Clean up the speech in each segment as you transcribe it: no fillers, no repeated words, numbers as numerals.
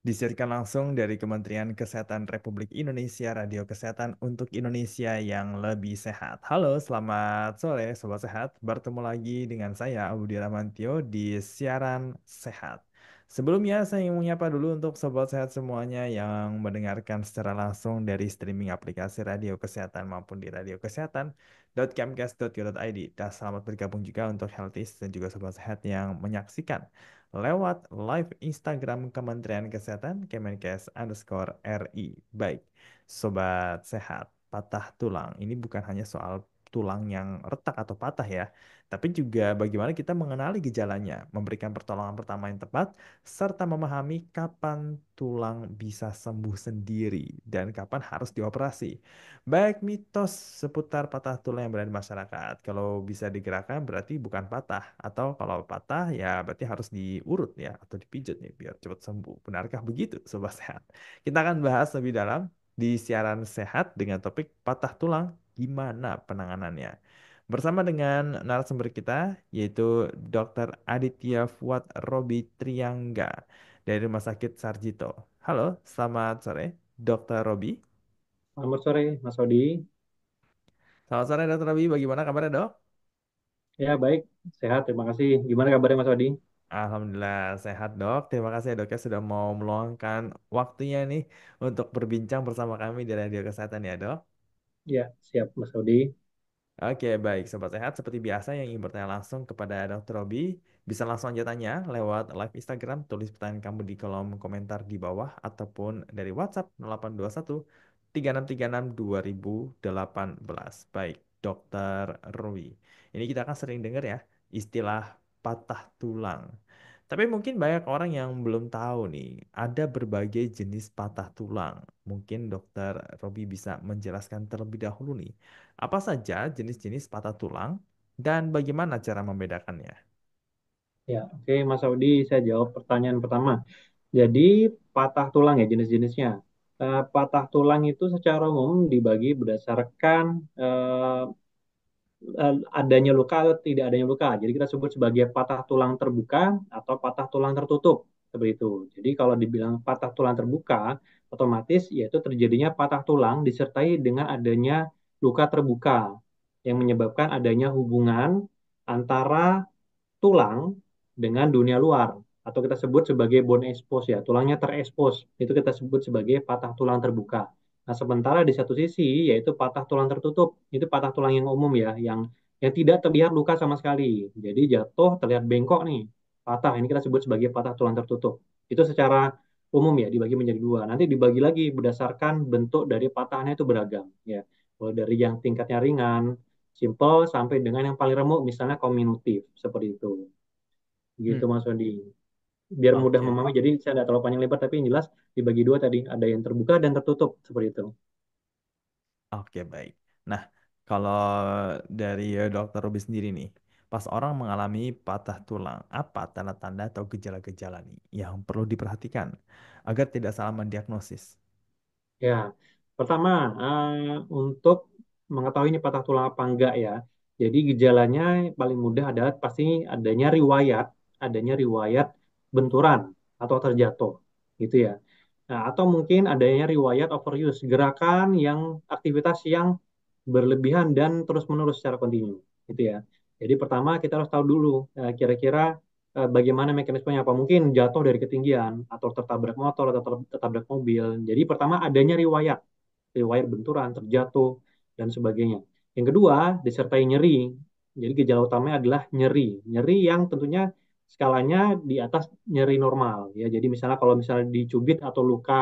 Disiarkan langsung dari Kementerian Kesehatan Republik Indonesia, Radio Kesehatan untuk Indonesia yang lebih sehat. Halo, selamat sore Sobat Sehat. Bertemu lagi dengan saya, Budi Ramantio, di Siaran Sehat. Sebelumnya, saya ingin menyapa dulu untuk Sobat Sehat semuanya yang mendengarkan secara langsung dari streaming aplikasi Radio Kesehatan maupun di radiokesehatan.kemkes.go.id. Dan selamat bergabung juga untuk Healthies dan juga Sobat Sehat yang menyaksikan lewat live Instagram Kementerian Kesehatan Kemenkes_RI. Baik, sobat sehat, patah tulang. Ini bukan hanya soal tulang yang retak atau patah ya, tapi juga bagaimana kita mengenali gejalanya, memberikan pertolongan pertama yang tepat, serta memahami kapan tulang bisa sembuh sendiri dan kapan harus dioperasi. Baik mitos seputar patah tulang yang berada di masyarakat. Kalau bisa digerakkan berarti bukan patah. Atau kalau patah ya berarti harus diurut ya. Atau dipijat nih biar cepat sembuh. Benarkah begitu Sobat Sehat? Kita akan bahas lebih dalam di siaran sehat dengan topik patah tulang. Gimana penanganannya? Bersama dengan narasumber kita yaitu Dr. Aditya Fuad Robi Triangga dari Rumah Sakit Sarjito. Halo, selamat sore Dr. Robi. Selamat sore, Mas Odi. Selamat sore Dr. Robi, bagaimana kabarnya dok? Ya, baik. Sehat, terima kasih. Gimana kabarnya, Mas Odi? Alhamdulillah sehat dok. Terima kasih ya dok ya sudah mau meluangkan waktunya nih untuk berbincang bersama kami di Radio Kesehatan ya dok. Ya, siap, Mas Odi. Oke baik Sobat Sehat seperti biasa yang ingin bertanya langsung kepada Dr. Robi bisa langsung aja tanya lewat live Instagram tulis pertanyaan kamu di kolom komentar di bawah ataupun dari WhatsApp 0821 3636 2018. Baik Dr. Robi. Ini kita akan sering dengar ya istilah patah tulang. Tapi mungkin banyak orang yang belum tahu nih, ada berbagai jenis patah tulang. Mungkin Dokter Robi bisa menjelaskan terlebih dahulu nih, apa saja jenis-jenis patah tulang dan bagaimana cara membedakannya? Ya, oke, Mas Odi, saya jawab pertanyaan pertama. Jadi, patah tulang ya jenis-jenisnya. Patah tulang itu secara umum dibagi berdasarkan adanya luka atau tidak adanya luka. Jadi kita sebut sebagai patah tulang terbuka atau patah tulang tertutup. Seperti itu. Jadi kalau dibilang patah tulang terbuka, otomatis yaitu terjadinya patah tulang disertai dengan adanya luka terbuka yang menyebabkan adanya hubungan antara tulang dengan dunia luar atau kita sebut sebagai bone expose ya, tulangnya terekspos. Itu kita sebut sebagai patah tulang terbuka. Nah, sementara di satu sisi yaitu patah tulang tertutup. Itu patah tulang yang umum ya, yang tidak terlihat luka sama sekali. Jadi jatuh terlihat bengkok nih. Patah ini kita sebut sebagai patah tulang tertutup. Itu secara umum ya dibagi menjadi dua. Nanti dibagi lagi berdasarkan bentuk dari patahnya itu beragam ya. Mulai dari yang tingkatnya ringan, simple sampai dengan yang paling remuk misalnya kominutif seperti itu. Hmm, Gitu Mas Wandi. Biar mudah oke, memahami, jadi saya tidak terlalu panjang lebar, tapi yang jelas dibagi dua tadi. Ada yang terbuka dan tertutup, seperti itu. oke baik. Nah, kalau dari Dokter Robi sendiri nih, pas orang mengalami patah tulang, apa tanda-tanda atau gejala-gejala nih yang perlu diperhatikan agar tidak salah mendiagnosis? Ya, pertama, untuk mengetahui ini patah tulang apa enggak ya. Jadi gejalanya paling mudah adalah pasti adanya riwayat benturan atau terjatuh, gitu ya. Nah, atau mungkin adanya riwayat overuse, gerakan yang aktivitas yang berlebihan dan terus-menerus secara kontinu, gitu ya. Jadi pertama kita harus tahu dulu kira-kira bagaimana mekanismenya, apa mungkin jatuh dari ketinggian atau tertabrak motor atau tertabrak mobil. Jadi pertama adanya riwayat benturan, terjatuh dan sebagainya. Yang kedua disertai nyeri. Jadi gejala utamanya adalah nyeri, nyeri yang tentunya skalanya di atas nyeri normal ya. Jadi misalnya kalau misalnya dicubit atau luka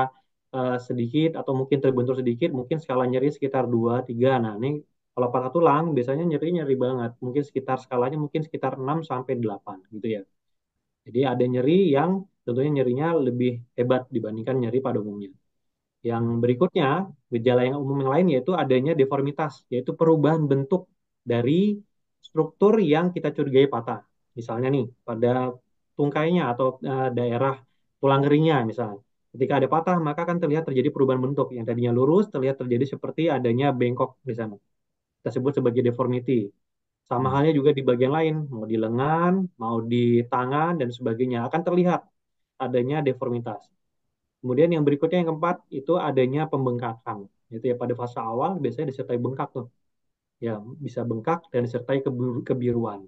sedikit atau mungkin terbentur sedikit, mungkin skala nyeri sekitar 2 3. Nah, ini kalau patah tulang biasanya nyeri nyeri banget. Mungkin sekitar skalanya mungkin sekitar 6 sampai 8 gitu ya. Jadi ada nyeri yang tentunya nyerinya lebih hebat dibandingkan nyeri pada umumnya. Yang Hmm. berikutnya, gejala yang umum yang lain yaitu adanya deformitas, yaitu perubahan bentuk dari struktur yang kita curigai patah. Misalnya nih, pada tungkainya atau daerah tulang ringnya misalnya. Ketika ada patah, maka akan terlihat terjadi perubahan bentuk. Yang tadinya lurus, terlihat terjadi seperti adanya bengkok di sana. Kita sebut sebagai deformity. Sama Hmm. halnya juga di bagian lain, mau di lengan, mau di tangan, dan sebagainya. Akan terlihat adanya deformitas. Kemudian yang berikutnya yang keempat itu adanya pembengkakan. Itu ya pada fase awal biasanya disertai bengkak tuh. Ya, bisa bengkak dan disertai kebiruan.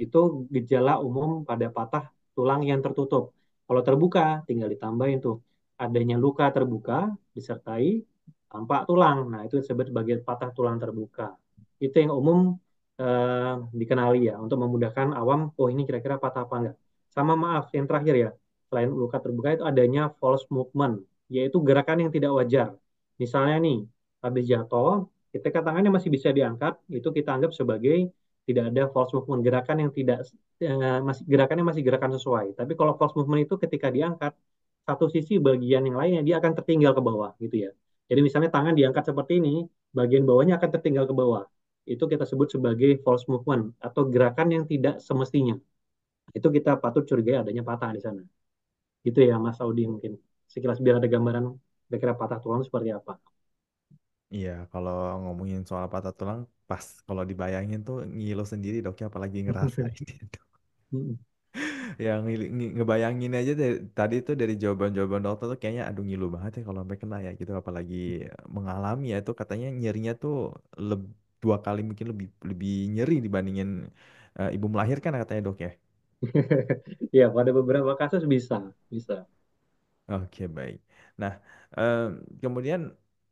Itu gejala umum pada patah tulang yang tertutup. Kalau terbuka, tinggal ditambahin tuh adanya luka terbuka disertai tampak tulang. Nah, itu disebut sebagai patah tulang terbuka. Itu yang umum dikenali ya untuk memudahkan awam, oh ini kira-kira patah apa enggak. Sama maaf, yang terakhir ya, selain luka terbuka itu adanya false movement, yaitu gerakan yang tidak wajar. Misalnya nih, habis jatuh, ketika tangannya masih bisa diangkat, itu kita anggap sebagai tidak ada false movement, gerakan yang tidak masih gerakannya masih gerakan sesuai. Tapi kalau false movement itu ketika diangkat, satu sisi bagian yang lainnya dia akan tertinggal ke bawah gitu ya. Jadi misalnya tangan diangkat seperti ini, bagian bawahnya akan tertinggal ke bawah. Itu kita sebut sebagai false movement atau gerakan yang tidak semestinya. Itu kita patut curigai adanya patah di sana. Gitu ya Mas Audi mungkin. Sekilas biar ada gambaran kira-kira patah tulang seperti apa. Iya, kalau ngomongin soal patah tulang, pas kalau dibayangin tuh ngilu sendiri dok ya, apalagi ngerasain itu. Yang ngebayangin aja tadi tuh dari jawaban-jawaban dokter tuh kayaknya aduh ngilu banget ya kalau sampai kena ya gitu, apalagi mengalami ya itu katanya nyerinya tuh leb- 2 kali mungkin lebih lebih nyeri dibandingin ibu melahirkan katanya dok ya. Ya, pada beberapa kasus bisa, bisa. Oke, baik. Nah, em, kemudian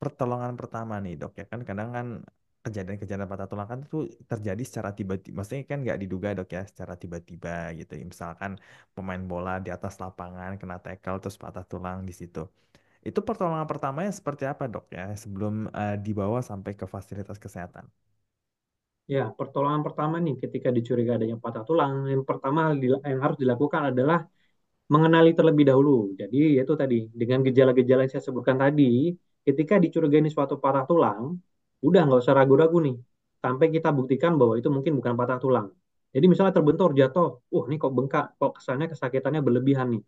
pertolongan pertama nih dok ya, kan kadang kan kejadian-kejadian patah tulang kan itu terjadi secara tiba-tiba, maksudnya kan nggak diduga dok ya, secara tiba-tiba gitu. Misalkan pemain bola di atas lapangan kena tackle terus patah tulang di situ. Itu pertolongan pertamanya seperti apa dok ya, sebelum dibawa sampai ke fasilitas kesehatan? Ya, pertolongan pertama nih ketika dicurigai adanya patah tulang, yang pertama yang harus dilakukan adalah mengenali terlebih dahulu. Jadi itu tadi dengan gejala-gejala yang saya sebutkan tadi, ketika dicurigai ini suatu patah tulang, udah nggak usah ragu-ragu nih, sampai kita buktikan bahwa itu mungkin bukan patah tulang. Jadi misalnya terbentur jatuh, ini kok bengkak, kok kesannya kesakitannya berlebihan nih.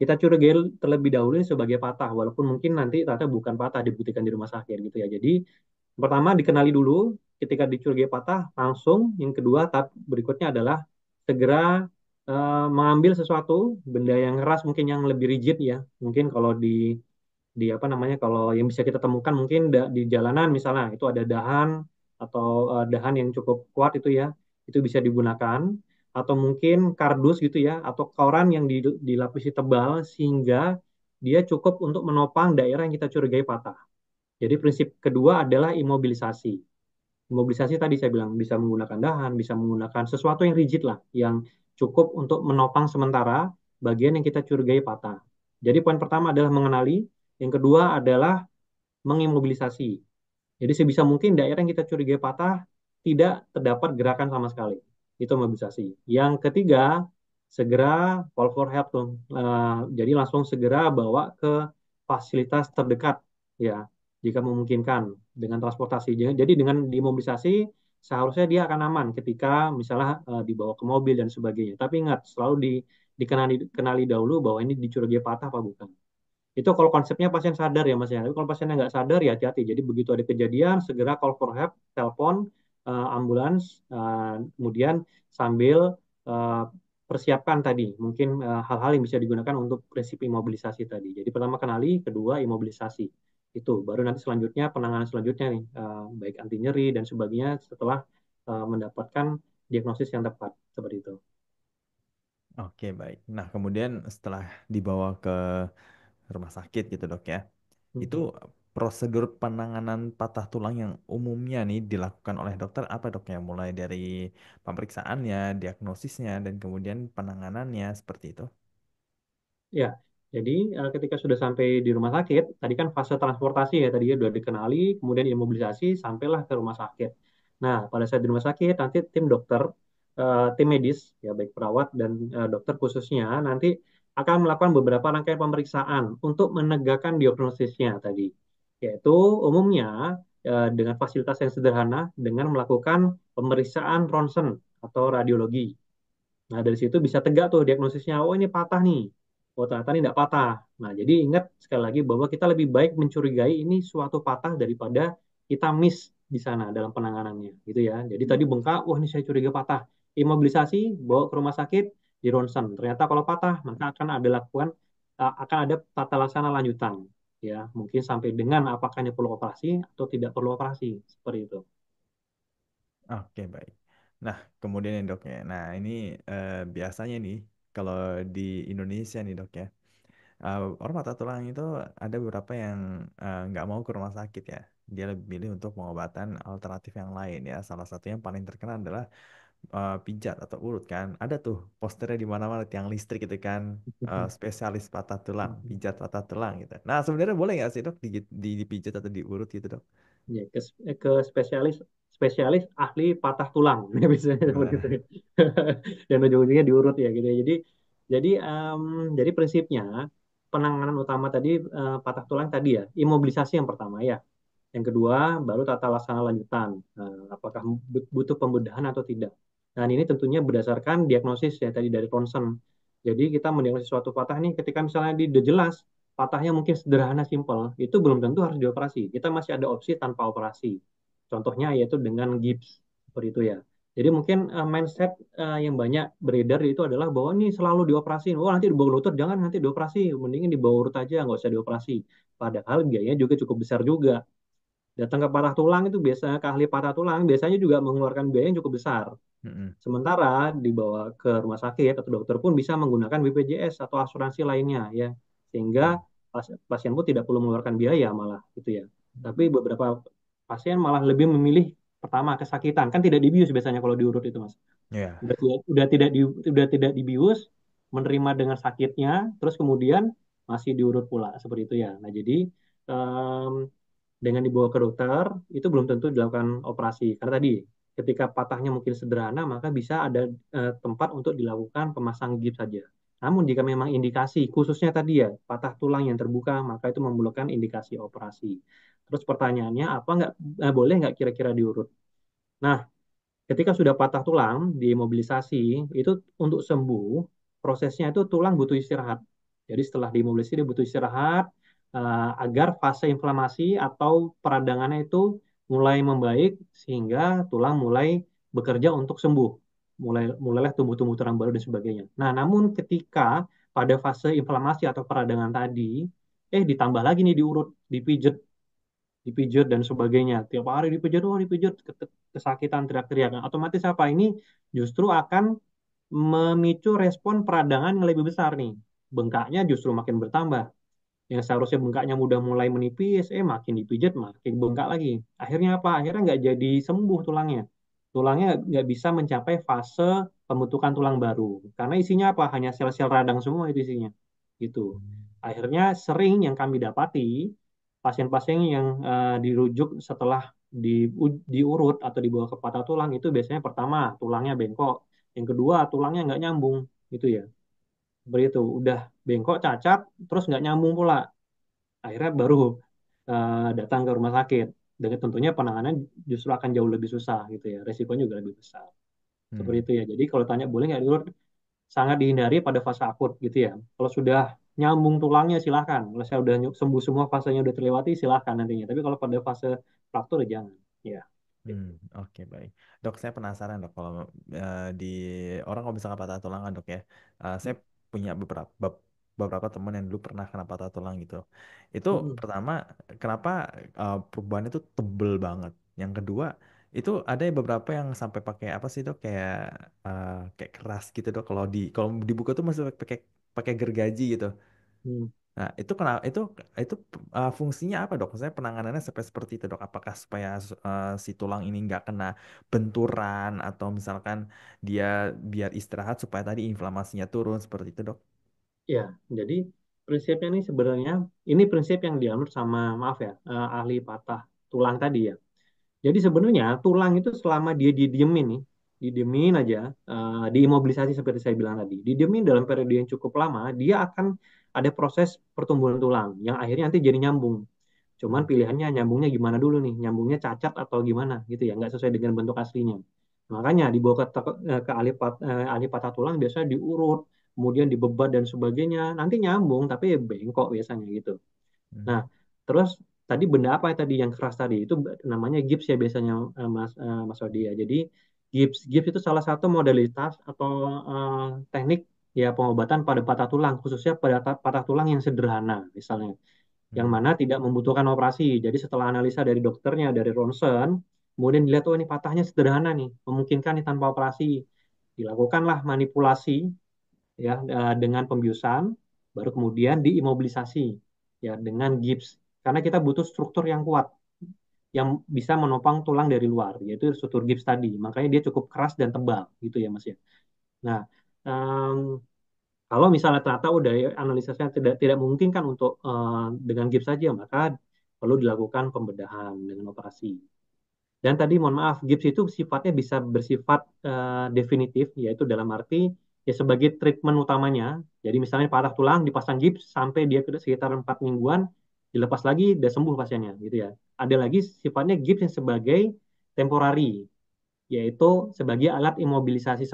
Kita curigai terlebih dahulu ini sebagai patah, walaupun mungkin nanti ternyata bukan patah dibuktikan di rumah sakit gitu ya. Jadi pertama dikenali dulu, ketika dicurigai patah langsung. Yang kedua, tahap berikutnya adalah segera mengambil sesuatu benda yang keras mungkin yang lebih rigid ya. Mungkin kalau di apa namanya kalau yang bisa kita temukan mungkin di jalanan misalnya itu ada dahan atau dahan yang cukup kuat itu ya, itu bisa digunakan, atau mungkin kardus gitu ya atau koran yang dilapisi tebal sehingga dia cukup untuk menopang daerah yang kita curigai patah. Jadi prinsip kedua adalah imobilisasi. Imobilisasi tadi saya bilang bisa menggunakan dahan, bisa menggunakan sesuatu yang rigid lah, yang cukup untuk menopang sementara bagian yang kita curigai patah. Jadi poin pertama adalah mengenali, yang kedua adalah mengimobilisasi. Jadi sebisa mungkin daerah yang kita curigai patah tidak terdapat gerakan sama sekali. Itu mobilisasi. Yang ketiga, segera call for help tuh. Jadi langsung segera bawa ke fasilitas terdekat ya, jika memungkinkan dengan transportasi. Jadi dengan dimobilisasi seharusnya dia akan aman ketika misalnya dibawa ke mobil dan sebagainya. Tapi ingat selalu dikenali dahulu bahwa ini dicurigai patah apa bukan. Itu kalau konsepnya pasien sadar ya Mas ya. Tapi kalau pasiennya nggak sadar ya hati-hati. Jadi begitu ada kejadian segera call for help, telepon ambulans, kemudian sambil uh, persiapkan tadi mungkin hal-hal yang bisa digunakan untuk prinsip imobilisasi tadi. Jadi pertama kenali, kedua imobilisasi. Itu baru nanti selanjutnya penanganan selanjutnya nih baik anti nyeri dan sebagainya setelah mendapatkan diagnosis yang tepat seperti itu. Oke, baik. Nah, kemudian setelah dibawa ke rumah sakit gitu dok ya, itu Mhm. prosedur penanganan patah tulang yang umumnya nih dilakukan oleh dokter apa dok ya? Mulai dari pemeriksaannya, diagnosisnya, dan kemudian penanganannya seperti itu. Ya, jadi ketika sudah sampai di rumah sakit, tadi kan fase transportasi ya, tadi ya sudah dikenali, kemudian imobilisasi, sampailah ke rumah sakit. Nah, pada saat di rumah sakit, nanti tim dokter, tim medis, ya baik perawat dan dokter khususnya, nanti akan melakukan beberapa rangkaian pemeriksaan untuk menegakkan diagnosisnya tadi. Yaitu umumnya dengan fasilitas yang sederhana, dengan melakukan pemeriksaan ronsen atau radiologi. Nah, dari situ bisa tegak tuh diagnosisnya, oh ini patah nih. Oh, ternyata ini tidak patah. Nah, jadi ingat sekali lagi bahwa kita lebih baik mencurigai ini suatu patah daripada kita miss di sana dalam penanganannya, gitu ya. Jadi tadi bengkak, wah ini saya curiga patah. Imobilisasi, bawa ke rumah sakit, di ronsen. Ternyata kalau patah, maka akan ada lakukan akan ada tata laksana lanjutan, ya mungkin sampai dengan apakah ini perlu operasi atau tidak perlu operasi seperti itu. Oke, baik. Nah, kemudian ya dok ya. Nah, ini biasanya nih, kalau di Indonesia nih dok ya, orang patah tulang itu ada beberapa yang nggak mau ke rumah sakit ya. Dia lebih milih untuk pengobatan alternatif yang lain ya. Salah satu yang paling terkenal adalah pijat atau urut kan. Ada tuh posternya di mana-mana tiang listrik gitu kan. Spesialis patah tulang, pijat patah tulang gitu. Nah, sebenarnya boleh nggak sih dok dipijat atau diurut gitu dok? Ya, ke spesialis spesialis ahli patah tulang biasanya seperti itu. Nah, Dan ujung-ujungnya diurut ya gitu ya. Jadi prinsipnya penanganan utama tadi patah tulang tadi ya, imobilisasi yang pertama ya. Yang kedua, baru tata laksana lanjutan. Apakah butuh pembedahan atau tidak. Dan ini tentunya berdasarkan diagnosis ya tadi dari ronsen. Jadi kita mendiagnosis suatu patah nih ketika misalnya di udah jelas patahnya mungkin sederhana simpel, itu belum tentu harus dioperasi. Kita masih ada opsi tanpa operasi. Contohnya yaitu dengan gips seperti itu ya. Jadi mungkin mindset yang banyak beredar itu adalah bahwa ini selalu dioperasi. Oh nanti di bawah lutut jangan nanti dioperasi, mendingin di bawah urut aja nggak usah dioperasi. Padahal biayanya juga cukup besar juga. Datang ke patah tulang itu biasanya ke ahli patah tulang biasanya juga mengeluarkan biaya yang cukup besar. mm-mm, Sementara dibawa ke rumah sakit atau dokter pun bisa menggunakan BPJS atau asuransi lainnya ya. Sehingga mm, pasien pun tidak perlu mengeluarkan biaya malah gitu ya. Tapi beberapa pasien malah lebih memilih pertama kesakitan. Kan tidak dibius biasanya kalau diurut itu Mas. ya, Udah tidak dibius, menerima dengan sakitnya, terus kemudian masih diurut pula seperti itu ya. Nah, jadi em, dengan dibawa ke dokter itu belum tentu dilakukan operasi karena tadi ketika patahnya mungkin sederhana maka bisa ada tempat untuk dilakukan pemasang gips saja. Namun jika memang indikasi khususnya tadi ya patah tulang yang terbuka maka itu memerlukan indikasi operasi. Terus pertanyaannya apa nggak boleh nggak kira-kira diurut? Nah, ketika sudah patah tulang dimobilisasi itu untuk sembuh prosesnya itu tulang butuh istirahat. Jadi setelah dimobilisasi dia butuh istirahat agar fase inflamasi atau peradangannya itu mulai membaik sehingga tulang mulai bekerja untuk sembuh. Mulailah tumbuh-tumbuh tulang baru dan sebagainya. Nah, namun ketika pada fase inflamasi atau peradangan tadi ditambah lagi nih diurut, dipijat dan sebagainya. Tiap hari dipijat, oh dipijat, kesakitan teriak-teriak. Nah, otomatis apa? Ini justru akan memicu respon peradangan yang lebih besar nih. Bengkaknya justru makin bertambah. Yang seharusnya bengkaknya mudah mulai menipis, makin dipijat makin bengkak lagi. Akhirnya apa? Akhirnya nggak jadi sembuh tulangnya. Tulangnya nggak bisa mencapai fase pembentukan tulang baru. Karena isinya apa? Hanya sel-sel radang semua itu isinya. Gitu. Akhirnya sering yang kami dapati pasien-pasien yang dirujuk setelah diurut atau dibawa ke patah tulang itu biasanya pertama tulangnya bengkok, yang kedua tulangnya nggak nyambung gitu ya. Seperti itu, udah bengkok cacat, terus nggak nyambung pula. Akhirnya baru datang ke rumah sakit. Dan tentunya penanganan justru akan jauh lebih susah gitu ya, resikonya juga lebih besar. Seperti mm. itu ya. Jadi kalau tanya boleh nggak diurut, sangat dihindari pada fase akut gitu ya. Kalau sudah nyambung tulangnya silahkan. Kalau saya udah sembuh semua fasenya udah terlewati silahkan nantinya. Tapi kalau pada fase fraktur ya jangan. Ya. Hmm, oke baik. Dok, saya penasaran dok kalau di orang kalau misalkan patah tulang kan dok ya, saya punya beberapa teman yang dulu pernah kena patah tulang gitu. Itu Mm-mm. pertama, kenapa perubahannya itu tebel banget. Yang kedua, itu ada beberapa yang sampai pakai apa sih dok, kayak keras gitu dok. Kalau dibuka tuh masih pakai pakai gergaji gitu. Hmm. Nah, itu fungsinya apa dok? Saya penanganannya sampai seperti itu dok. Apakah supaya si tulang ini nggak kena benturan atau misalkan dia biar istirahat supaya tadi inflamasinya turun seperti itu dok? Ya, jadi prinsipnya ini sebenarnya ini prinsip yang dianut sama maaf ya ahli patah tulang tadi ya. Jadi sebenarnya tulang itu selama dia didiemin nih, didiemin aja, diimobilisasi seperti saya bilang tadi, didiemin dalam periode yang cukup lama, dia akan ada proses pertumbuhan tulang yang akhirnya nanti jadi nyambung. Cuman Hmm. pilihannya nyambungnya gimana dulu nih, nyambungnya cacat atau gimana gitu ya, nggak sesuai dengan bentuk aslinya. Makanya dibawa ke ahli patah tulang biasanya diurut, kemudian dibebat dan sebagainya, nanti nyambung tapi bengkok biasanya gitu. Nah, Hmm. terus tadi benda apa ya tadi yang keras tadi itu namanya gips ya biasanya Mas Wadi ya. Jadi gips gips itu salah satu modalitas atau teknik ya pengobatan pada patah tulang, khususnya pada patah tulang yang sederhana, misalnya, yang Hmm. mana tidak membutuhkan operasi. Jadi setelah analisa dari dokternya, dari ronsen, kemudian dilihat, oh ini patahnya sederhana nih, memungkinkan nih tanpa operasi. Dilakukanlah manipulasi ya dengan pembiusan, baru kemudian diimobilisasi ya dengan gips. Karena kita butuh struktur yang kuat yang bisa menopang tulang dari luar, yaitu struktur gips tadi. Makanya dia cukup keras dan tebal gitu ya Mas ya. Nah, em, kalau misalnya ternyata udah analisanya tidak tidak memungkinkan untuk dengan gips saja, maka perlu dilakukan pembedahan dengan operasi. Dan tadi mohon maaf, gips itu sifatnya bisa bersifat definitif, yaitu dalam arti ya sebagai treatment utamanya. Jadi misalnya patah tulang dipasang gips sampai dia ke sekitar 4 mingguan, dilepas lagi, udah sembuh pasiennya, gitu ya. Ada lagi sifatnya gips yang sebagai temporary, yaitu sebagai alat imobilisasi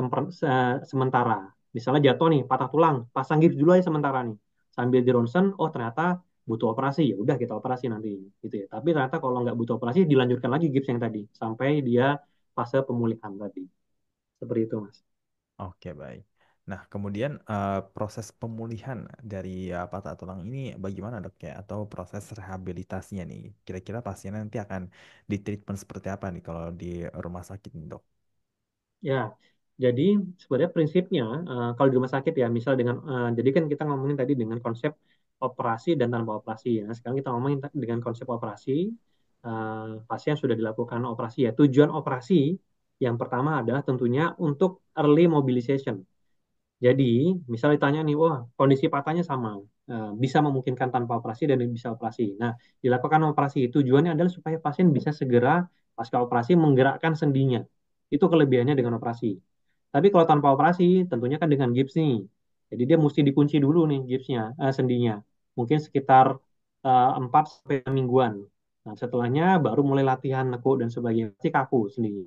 sementara. Misalnya jatuh nih, patah tulang, pasang gips dulu aja sementara nih. Sambil di ronsen, oh ternyata butuh operasi, ya udah kita operasi nanti, gitu ya. Tapi ternyata kalau nggak butuh operasi, dilanjutkan lagi gips yang tadi, sampai dia fase pemulihan tadi. Seperti itu, Mas. Oke, baik. Nah, kemudian proses pemulihan dari patah tulang ini bagaimana dok ya? Atau proses rehabilitasinya nih? Kira-kira pasien nanti akan ditreatment seperti apa nih kalau di rumah sakit nih, dok? Ya, jadi sebenarnya prinsipnya kalau di rumah sakit ya, misal dengan jadi kan kita ngomongin tadi dengan konsep operasi dan tanpa operasi ya. Sekarang kita ngomongin dengan konsep operasi, pasien sudah dilakukan operasi ya. Tujuan operasi yang pertama adalah tentunya untuk early mobilization. Jadi, misal ditanya nih, wah kondisi patahnya sama, bisa memungkinkan tanpa operasi dan bisa operasi. Nah, dilakukan operasi tujuannya adalah supaya pasien bisa segera pasca operasi menggerakkan sendinya. Itu kelebihannya dengan operasi. Tapi kalau tanpa operasi, tentunya kan dengan gips nih. Jadi dia mesti dikunci dulu nih gipsnya, sendinya. Mungkin sekitar 4 sampai 6 mingguan. Nah, setelahnya baru mulai latihan nekuk dan sebagainya. Pasti kaku sendinya.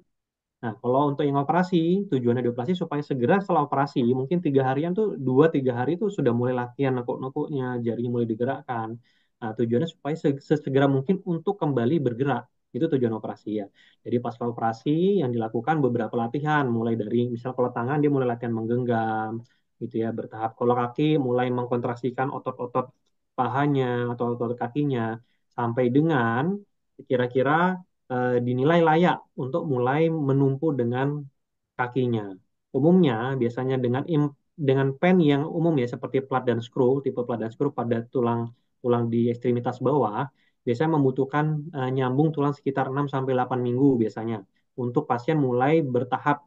Nah, kalau untuk yang operasi, tujuannya dioperasi supaya segera setelah operasi, mungkin 3 harian tuh, 2-3 hari tuh sudah mulai latihan nekuk-nekuknya, jarinya mulai digerakkan. Nah, tujuannya supaya sesegera mungkin untuk kembali bergerak. Itu tujuan operasi ya. Jadi pasca operasi yang dilakukan beberapa latihan, mulai dari misal kalau tangan dia mulai latihan menggenggam, gitu ya, bertahap. Kalau kaki mulai mengkontraksikan otot-otot pahanya atau otot kakinya, sampai dengan kira-kira dinilai layak untuk mulai menumpu dengan kakinya. Umumnya biasanya dengan pen yang umum ya seperti plat dan screw, tipe plat dan screw pada tulang tulang di ekstremitas bawah biasanya membutuhkan nyambung tulang sekitar 6 sampai 8 minggu biasanya untuk pasien mulai bertahap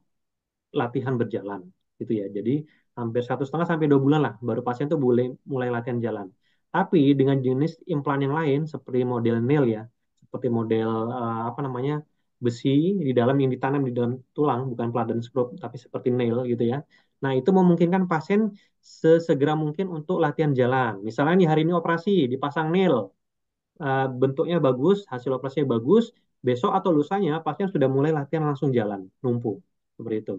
latihan berjalan gitu ya. Jadi hampir 1,5 sampai 2 bulan lah baru pasien tuh boleh mulai latihan jalan. Tapi dengan jenis implan yang lain seperti model nail ya, seperti model apa namanya besi di dalam yang ditanam di dalam tulang bukan plat dan screw tapi seperti nail gitu ya. Nah itu memungkinkan pasien sesegera mungkin untuk latihan jalan. Misalnya nih hari ini operasi dipasang nail, bentuknya bagus, hasil operasinya bagus, besok atau lusanya pasien sudah mulai latihan langsung jalan, numpuk. Seperti itu.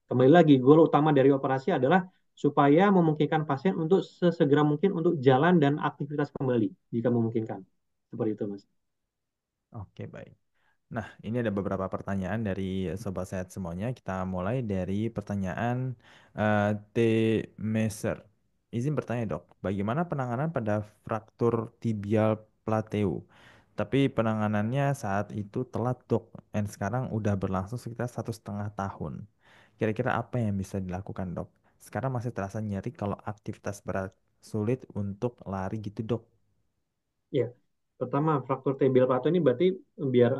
Kembali lagi, goal utama dari operasi adalah supaya memungkinkan pasien untuk sesegera mungkin untuk jalan dan aktivitas kembali, jika memungkinkan. Seperti itu, Mas. Oke, baik. Nah, ini ada beberapa pertanyaan dari Sobat Sehat semuanya. Kita mulai dari pertanyaan T. Meser. Izin bertanya, dok, bagaimana penanganan pada fraktur tibial plateu? Tapi penanganannya saat itu telat, dok, dan sekarang udah berlangsung sekitar 1,5 tahun. Kira-kira apa yang bisa dilakukan, dok? Sekarang masih terasa nyeri kalau aktivitas berat, sulit untuk lari gitu, dok. Ya, pertama fraktur tibial patu ini berarti biar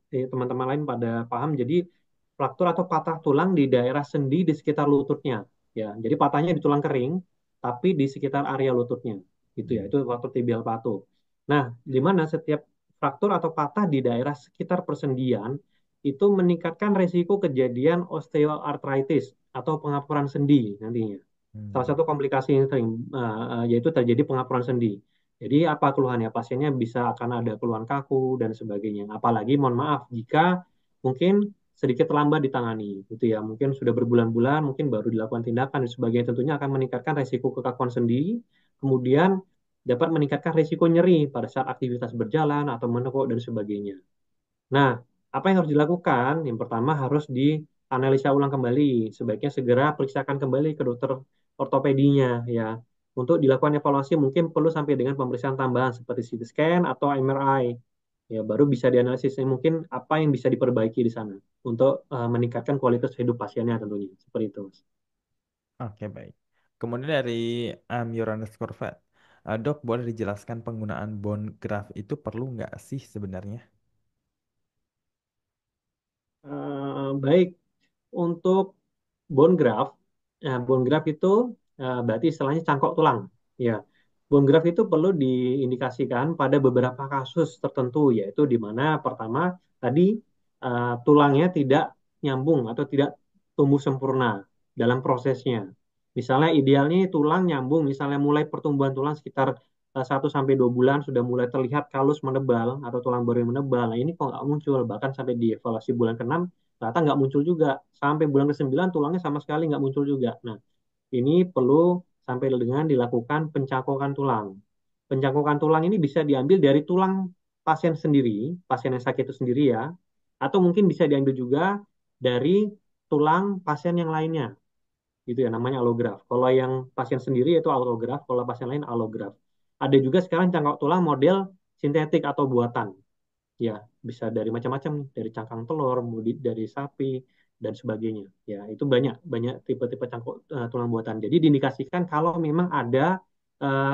teman-teman lain pada paham. Jadi fraktur atau patah tulang di daerah sendi di sekitar lututnya. Ya, jadi patahnya di tulang kering, tapi di sekitar area lututnya. Gitu ya, Hmm. itu fraktur tibial patu. Nah, di mana setiap fraktur atau patah di daerah sekitar persendian itu meningkatkan resiko kejadian osteoartritis atau pengapuran sendi nantinya. Salah Hmm. satu komplikasi yang sering yaitu terjadi pengapuran sendi. Jadi apa keluhannya? Pasiennya bisa akan ada keluhan kaku dan sebagainya. Apalagi mohon maaf jika mungkin sedikit terlambat ditangani, gitu ya. Mungkin sudah berbulan-bulan, mungkin baru dilakukan tindakan dan sebagainya. Tentunya akan meningkatkan resiko kekakuan sendi, kemudian dapat meningkatkan resiko nyeri pada saat aktivitas berjalan atau menekuk dan sebagainya. Nah, apa yang harus dilakukan? Yang pertama harus dianalisa ulang kembali. Sebaiknya segera periksakan kembali ke dokter ortopedinya ya. Untuk dilakukan evaluasi mungkin perlu sampai dengan pemeriksaan tambahan seperti CT scan atau MRI. Ya, baru bisa dianalisis mungkin apa yang bisa diperbaiki di sana untuk meningkatkan kualitas hidup pasiennya tentunya. Seperti itu, Mas. Oke, baik. Kemudian dari Your_Vet, Dok, boleh dijelaskan penggunaan bone graft itu perlu nggak sih sebenarnya? Baik, untuk bone graft, bone graft itu berarti istilahnya cangkok tulang. Ya, bone graft itu perlu diindikasikan pada beberapa kasus tertentu, yaitu di mana pertama tadi tulangnya tidak nyambung atau tidak tumbuh sempurna dalam prosesnya. Misalnya idealnya tulang nyambung, misalnya mulai pertumbuhan tulang sekitar 1 sampai 2 bulan sudah mulai terlihat kalus menebal atau tulang baru yang menebal. Nah ini kok nggak muncul, bahkan sampai di evaluasi bulan ke-6 ternyata nggak muncul juga. Sampai bulan ke-9 tulangnya sama sekali nggak muncul juga. Nah, ini perlu sampai dengan dilakukan pencangkokan tulang. Pencangkokan tulang ini bisa diambil dari tulang pasien sendiri, pasien yang sakit itu sendiri ya, atau mungkin bisa diambil juga dari tulang pasien yang lainnya, gitu ya, namanya alograf. Kalau yang pasien sendiri itu alograf, kalau pasien lain alograf. Ada juga sekarang cangkok tulang model sintetik atau buatan. Ya, bisa dari macam-macam nih, dari cangkang telur, dari sapi dan sebagainya. Ya, itu banyak banyak tipe-tipe cangkok tulang buatan. Jadi diindikasikan kalau memang ada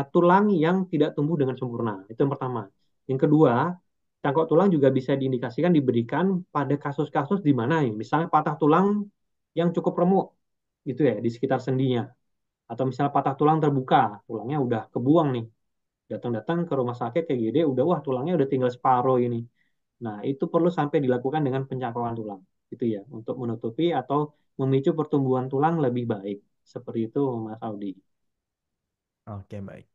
tulang yang tidak tumbuh dengan sempurna. Itu yang pertama. Yang kedua, cangkok tulang juga bisa diindikasikan diberikan pada kasus-kasus di mana nih, misalnya patah tulang yang cukup remuk gitu ya di sekitar sendinya, atau misalnya patah tulang terbuka, tulangnya udah kebuang nih, datang-datang ke rumah sakit kayak gede udah wah tulangnya udah tinggal separuh ini. Nah, itu perlu sampai dilakukan dengan pencangkokan tulang, gitu ya, untuk menutupi atau memicu pertumbuhan tulang lebih baik. Seperti itu, Mas Audi. Oke, baik.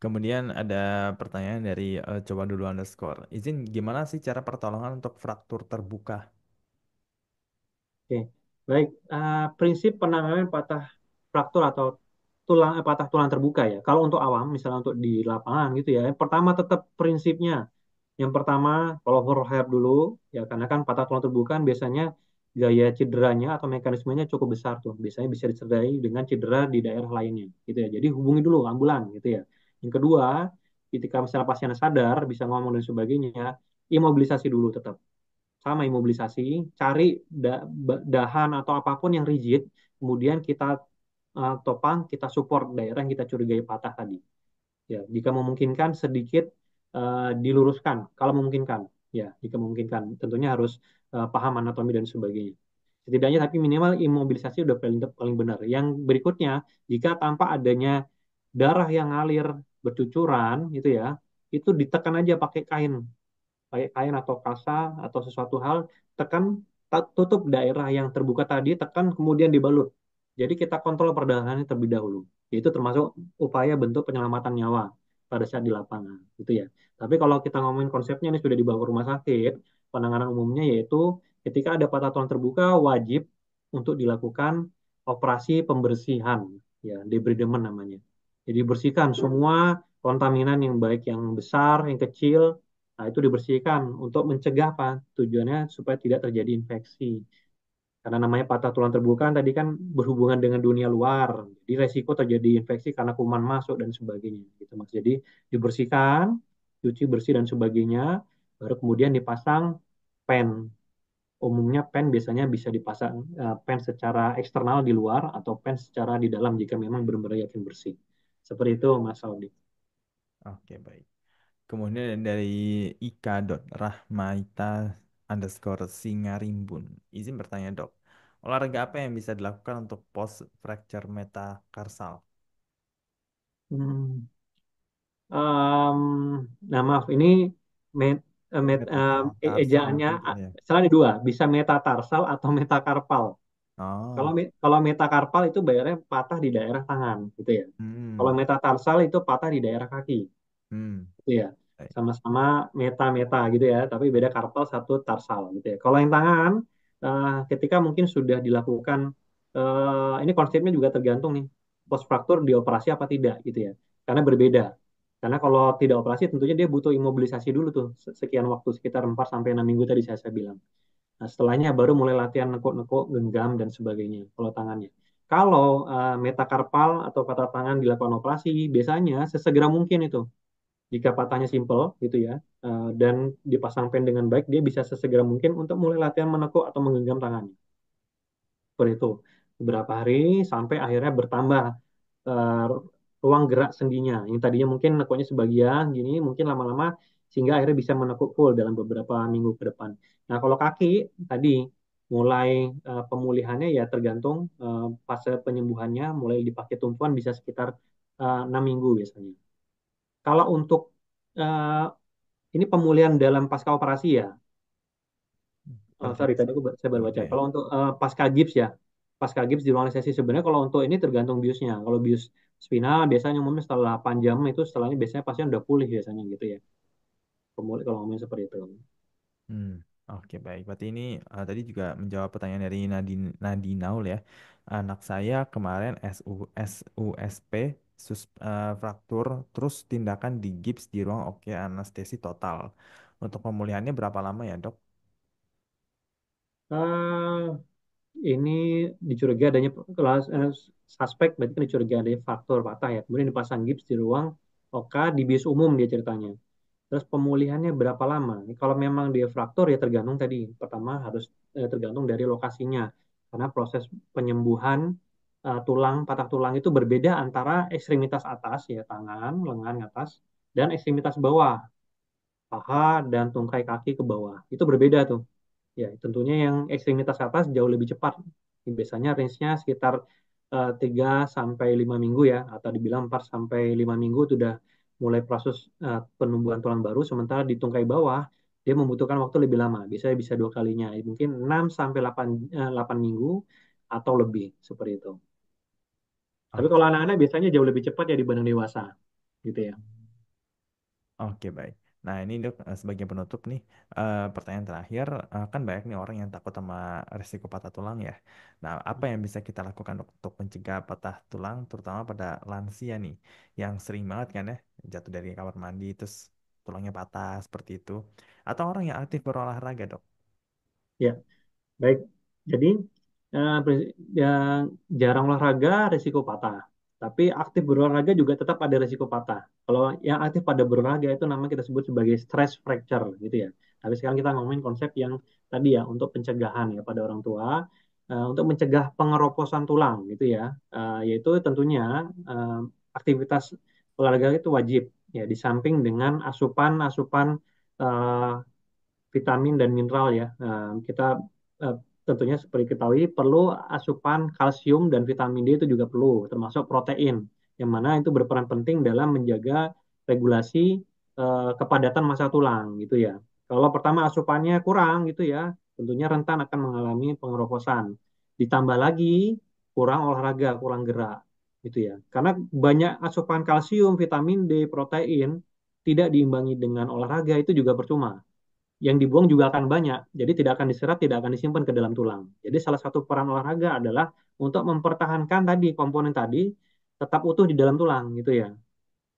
Kemudian ada pertanyaan dari coba dulu underscore. Izin, gimana sih cara pertolongan untuk fraktur terbuka? Oke, baik. Prinsip penanganan patah fraktur atau patah tulang terbuka ya. Kalau untuk awam, misalnya untuk di lapangan gitu ya, yang pertama tetap prinsipnya. Yang pertama, kalau rehab dulu, ya karena kan patah tulang terbuka kan biasanya gaya cederanya atau mekanismenya cukup besar tuh. Biasanya bisa disertai dengan cedera di daerah lainnya, gitu ya. Jadi hubungi dulu ambulan, gitu ya. Yang kedua, ketika misalnya pasien sadar, bisa ngomong dan sebagainya, imobilisasi dulu tetap sama imobilisasi, cari dahan atau apapun yang rigid, kemudian kita topang, kita support daerah yang kita curigai patah tadi. Ya, jika memungkinkan sedikit diluruskan, kalau memungkinkan. Ya, jika memungkinkan, tentunya harus paham anatomi dan sebagainya. Setidaknya tapi minimal imobilisasi udah paling paling benar. Yang berikutnya, jika tanpa adanya darah yang ngalir bercucuran, itu ya, itu ditekan aja pakai kain kain atau kasa atau sesuatu hal, tekan tutup daerah yang terbuka tadi, tekan kemudian dibalut. Jadi kita kontrol perdarahannya terlebih dahulu. Itu termasuk upaya bentuk penyelamatan nyawa pada saat di lapangan, gitu ya. Tapi kalau kita ngomongin konsepnya ini sudah dibawa ke rumah sakit, penanganan umumnya yaitu ketika ada patah tulang terbuka wajib untuk dilakukan operasi pembersihan, ya, debridement namanya. Jadi bersihkan semua kontaminan yang baik yang besar, yang kecil. Nah, itu dibersihkan untuk mencegah apa? Tujuannya supaya tidak terjadi infeksi. Karena namanya patah tulang terbuka tadi kan berhubungan dengan dunia luar. Jadi resiko terjadi infeksi karena kuman masuk dan sebagainya gitu Mas. Jadi dibersihkan, cuci bersih dan sebagainya, baru kemudian dipasang pen. Umumnya pen biasanya bisa dipasang pen secara eksternal di luar atau pen secara di dalam jika memang benar-benar yakin bersih. Seperti itu Mas Audi. Oke, baik. Kemudian dari ika.rahmaita_singarimbun. Izin bertanya, Dok. Olahraga apa yang bisa dilakukan untuk post fracture metatarsal? Hmm. Em, nah maaf ini met, ejaannya Metatarsal gitu ya. salah ada dua, bisa metatarsal atau metakarpal. Kalau Oh, kalau metakarpal itu bayarnya patah di daerah tangan gitu ya. Kalau hmm, metatarsal itu patah di daerah kaki hmm, gitu ya. baik. Sama-sama meta-meta gitu ya, tapi beda karpal satu tarsal gitu ya. Kalau yang tangan ketika mungkin sudah dilakukan ini konsepnya juga tergantung nih post fraktur dioperasi apa tidak gitu ya. Karena berbeda. Karena kalau tidak operasi tentunya dia butuh imobilisasi dulu tuh sekian waktu sekitar 4 sampai 6 minggu tadi saya bilang. Nah, setelahnya baru mulai latihan nekuk-nekuk, genggam dan sebagainya kalau tangannya. Kalau metakarpal atau patah tangan dilakukan operasi, biasanya sesegera mungkin itu. Jika patahnya simple gitu ya, dan dipasang pen dengan baik, dia bisa sesegera mungkin untuk mulai latihan menekuk atau menggenggam tangannya. Seperti itu. Beberapa hari sampai akhirnya bertambah eh, ruang gerak sendinya. Yang tadinya mungkin nekuknya sebagian, gini mungkin lama-lama sehingga akhirnya bisa menekuk full dalam beberapa minggu ke depan. Nah, kalau kaki tadi mulai pemulihannya ya tergantung fase penyembuhannya, mulai dipakai tumpuan bisa sekitar 6 minggu biasanya. Kalau untuk eh, ini pemulihan dalam pasca operasi ya. Oh, sorry, tadi saya baru Gitu baca. ya. Kalau untuk pasca gips ya, pasca gips di ruang anestesi sebenarnya kalau untuk ini tergantung biusnya. Kalau bius spinal biasanya umumnya setelah 8 jam itu setelahnya biasanya pasien udah pulih biasanya gitu ya. Pemulih kalau ngomongnya seperti itu. Hmm, oke baik. Berarti ini tadi juga menjawab pertanyaan dari Nadinaul ya. Anak saya kemarin SUSP fraktur, terus tindakan di gips di ruang oke anestesi total. Untuk pemulihannya berapa lama ya dok? Eh, ini dicurigai adanya kelas suspek berarti kan dicurigai adanya faktor patah ya. Kemudian dipasang gips di ruang OK di bius umum dia ceritanya. Terus pemulihannya berapa lama? Kalau memang dia fraktur ya tergantung tadi. Pertama harus tergantung dari lokasinya. Karena proses penyembuhan tulang, patah tulang itu berbeda antara ekstremitas atas ya tangan, lengan atas dan ekstremitas bawah, paha dan tungkai kaki ke bawah. Itu berbeda tuh. Ya, tentunya yang ekstremitas atas jauh lebih cepat. Biasanya range-nya sekitar 3 sampai 5 minggu ya, atau dibilang 4 sampai 5 minggu itu udah mulai proses penumbuhan tulang baru, sementara di tungkai bawah dia membutuhkan waktu lebih lama. Biasanya bisa dua kalinya, mungkin 6 sampai 8 minggu atau lebih seperti itu. Tapi kalau Oke. anak-anak biasanya jauh lebih cepat ya dibanding dewasa, gitu ya. Oke baik. Nah ini dok sebagai penutup nih pertanyaan terakhir kan banyak nih orang yang takut sama risiko patah tulang ya. Nah apa yang bisa kita lakukan dok untuk mencegah patah tulang terutama pada lansia nih yang sering banget kan ya jatuh dari kamar mandi terus tulangnya patah seperti itu atau orang yang aktif berolahraga dok. Ya, baik. Jadi yang jarang olahraga risiko patah. Tapi aktif berolahraga juga tetap ada risiko patah. Kalau yang aktif pada berolahraga itu namanya kita sebut sebagai stress fracture gitu ya. Tapi sekarang kita ngomongin konsep yang tadi ya untuk pencegahan ya pada orang tua untuk mencegah pengeroposan tulang gitu ya. Yaitu tentunya aktivitas olahraga itu wajib ya di samping dengan asupan-asupan vitamin dan mineral ya. Kita eh, tentunya seperti ketahui perlu asupan kalsium dan vitamin D itu juga perlu, termasuk protein, yang mana itu berperan penting dalam menjaga regulasi kepadatan massa tulang gitu ya. Kalau pertama asupannya kurang gitu ya, tentunya rentan akan mengalami pengeroposan. Ditambah lagi kurang olahraga, kurang gerak gitu ya. Karena banyak asupan kalsium, vitamin D, protein tidak diimbangi dengan olahraga itu juga percuma yang dibuang juga akan banyak. Jadi tidak akan diserap, tidak akan disimpan ke dalam tulang. Jadi salah satu peran olahraga adalah untuk mempertahankan tadi komponen tadi tetap utuh di dalam tulang gitu ya.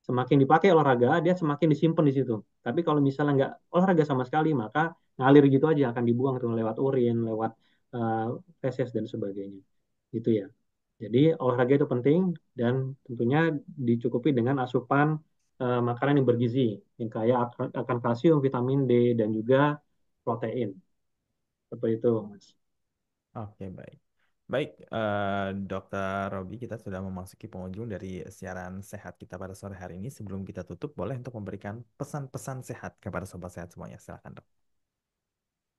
Semakin dipakai olahraga, dia semakin disimpan di situ. Tapi kalau misalnya nggak olahraga sama sekali, maka ngalir gitu aja akan dibuang tuh lewat urin, lewat uh, feses dan sebagainya. Gitu ya. Jadi olahraga itu penting dan tentunya dicukupi dengan asupan makanan yang bergizi yang kaya akan kalsium, vitamin D dan juga protein. Seperti itu, Mas. Oke baik. Baik Dokter Robi kita sudah memasuki penghujung dari siaran sehat kita pada sore hari ini. Sebelum kita tutup boleh untuk memberikan pesan-pesan sehat kepada sobat sehat semuanya. Silakan dok.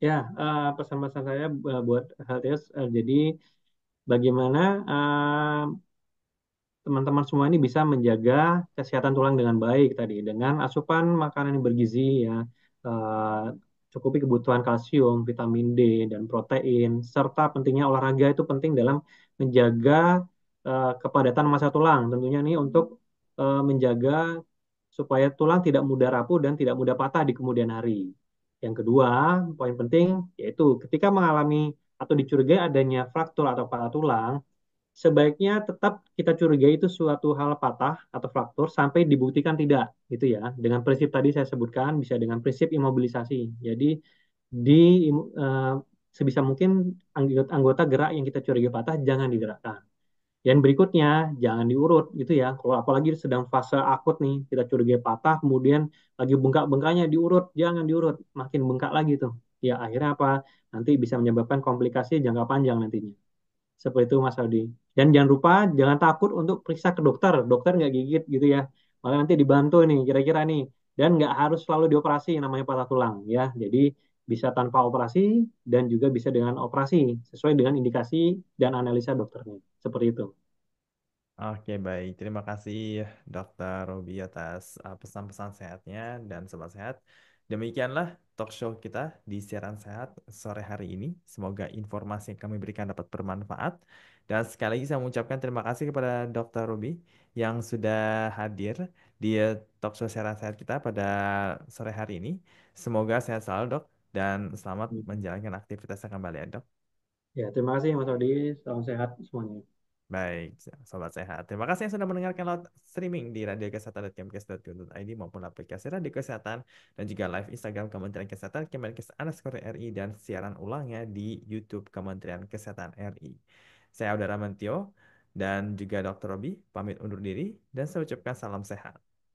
Ya, pesan-pesan saya buat HTS, jadi bagaimana teman-teman semua ini bisa menjaga kesehatan tulang dengan baik tadi dengan asupan makanan yang bergizi ya eh, cukupi kebutuhan kalsium, vitamin D dan protein serta pentingnya olahraga itu penting dalam menjaga kepadatan massa tulang tentunya nih untuk menjaga supaya tulang tidak mudah rapuh dan tidak mudah patah di kemudian hari. Yang kedua, poin penting yaitu ketika mengalami atau dicurigai adanya fraktur atau patah tulang sebaiknya tetap kita curigai itu suatu hal patah atau fraktur sampai dibuktikan tidak gitu ya. Dengan prinsip tadi saya sebutkan bisa dengan prinsip imobilisasi. Jadi di sebisa mungkin anggota gerak yang kita curigai patah jangan digerakkan. Dan berikutnya jangan diurut gitu ya. Kalau apalagi sedang fase akut nih, kita curiga patah, kemudian lagi bengkak-bengkaknya diurut, jangan diurut, makin bengkak lagi tuh. Ya akhirnya apa? Nanti bisa menyebabkan komplikasi jangka panjang nantinya. Seperti itu Mas Aldi. Dan jangan lupa jangan takut untuk periksa ke dokter. Dokter nggak gigit gitu ya. Malah nanti dibantu nih kira-kira nih. Dan nggak harus selalu dioperasi yang namanya patah tulang ya. Jadi bisa tanpa operasi dan juga bisa dengan operasi sesuai dengan indikasi dan analisa dokternya. Seperti itu. Oke, baik. Terima kasih Dokter Robi atas pesan-pesan sehatnya dan sobat sehat. Demikianlah talk show kita di siaran sehat sore hari ini. Semoga informasi yang kami berikan dapat bermanfaat. Dan sekali lagi saya mengucapkan terima kasih kepada Dokter Robi yang sudah hadir di talk show siaran sehat kita pada sore hari ini. Semoga sehat selalu, Dok, dan selamat menjalankan aktivitasnya kembali ya, Dok. Ya, terima kasih Mas Aldi. Salam sehat semuanya. Baik, sobat sehat. Terima kasih yang sudah mendengarkan lewat streaming di radiokesehatan.kemkes.go.id maupun aplikasi Radio Kesehatan dan juga live Instagram Kementerian Kesehatan Kemenkes_RI dan siaran ulangnya di YouTube Kementerian Kesehatan RI. Saya Audara Mentio dan juga Dr. Robi pamit undur diri dan saya ucapkan salam sehat.